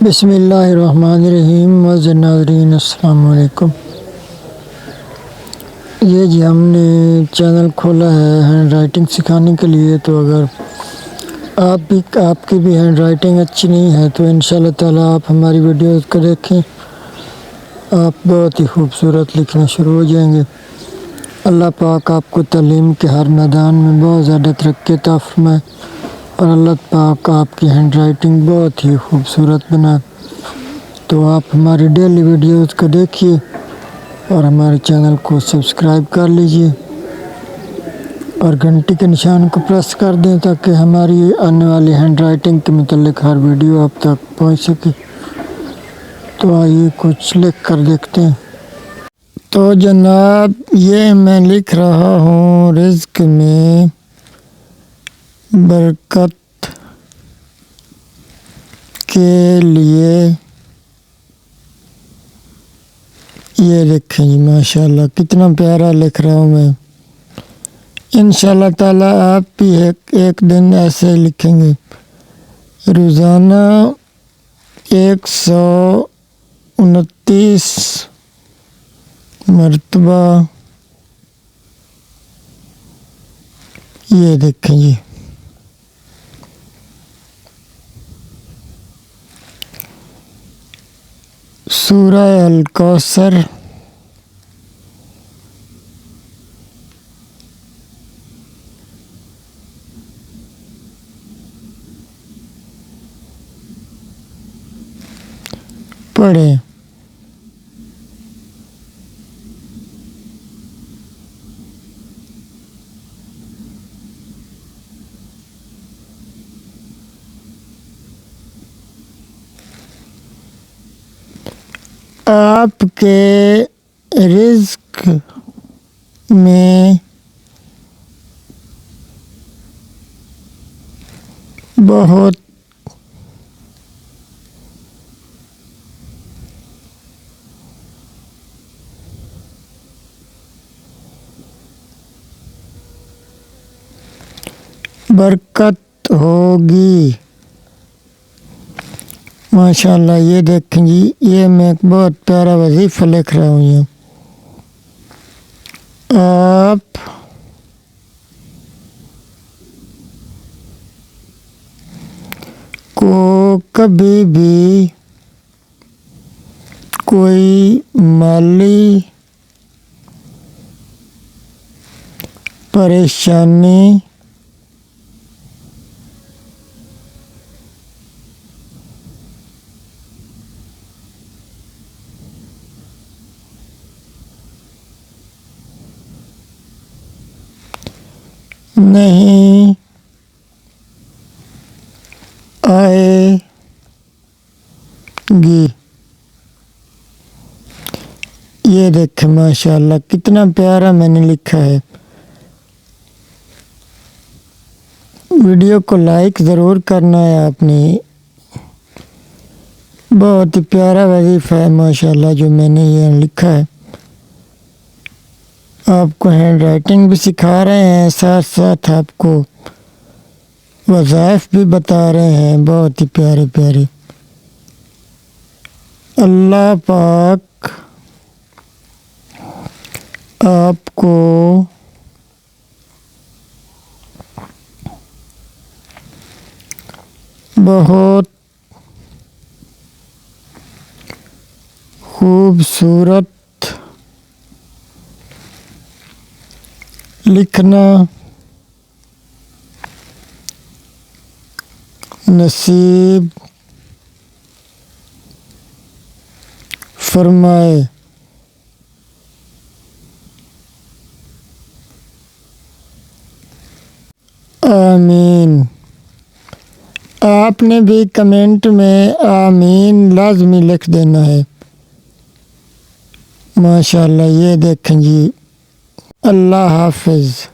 بسم اللہ الرحمن الرحیم معزز ناظرین السلام علیکم۔ یہ جی ہم نے چینل کھولا ہے ہینڈ رائٹنگ سکھانے کے لیے، تو اگر آپ کی بھی ہینڈ رائٹنگ اچھی نہیں ہے تو انشاءاللہ تعالیٰ آپ ہماری ویڈیوز کو دیکھیں، آپ بہت ہی خوبصورت لکھنا شروع ہو جائیں گے۔ اللہ پاک آپ کو تعلیم کے ہر میدان میں بہت زیادہ ترقی عطا فرمائے، اور اللہ پاک آپ کی ہینڈ رائٹنگ بہت ہی خوبصورت بنائے۔ تو آپ ہماری ڈیلی ویڈیوز کو دیکھیے اور ہمارے چینل کو سبسکرائب کر لیجئے اور گھنٹی کے نشان کو پریس کر دیں تاکہ ہماری آنے والی ہینڈ رائٹنگ کے متعلق ہر ویڈیو آپ تک پہنچ سکے۔ تو آئیے کچھ لکھ کر دیکھتے ہیں۔ تو جناب یہ میں لکھ رہا ہوں، رزق میں برکت کے لیے۔ یہ دیکھیں جی ماشاءاللہ کتنا پیارا لکھ رہا ہوں میں۔ انشاءاللہ تعالیٰ آپ بھی ایک دن ایسے لکھیں گے۔ روزانہ 129 مرتبہ یہ دیکھیں جی، سورہ الکوثر پڑھیں۔ آپ کے رزق میں بہت برکت ہوگی۔ ماشاءاللہ یہ دیکھیں جی، یہ میں ایک بہت پیارا وظیفہ لکھ رہا ہوں۔ یہ آپ کو کبھی بھی کوئی مالی پریشانی نہیں آئے گی۔ یہ دیکھیں ماشاءاللہ کتنا پیارا میں نے لکھا ہے۔ ویڈیو کو لائک ضرور کرنا ہے آپ نے۔ بہت ہی پیارا وظیفہ ہے ماشاءاللہ جو میں نے یہ لکھا ہے۔ آپ کو ہینڈ رائٹنگ بھی سکھا رہے ہیں، ساتھ ساتھ آپ کو وظائف بھی بتا رہے ہیں، بہت ہی پیارے پیارے۔ اللہ پاک آپ کو بہت خوبصورت لکھنا نصیب فرمائے۔ آمین۔ آپ نے بھی کمنٹ میں آمین لازمی لکھ دینا ہے۔ ماشاءاللہ یہ دیکھیں جی، اللہ حافظ۔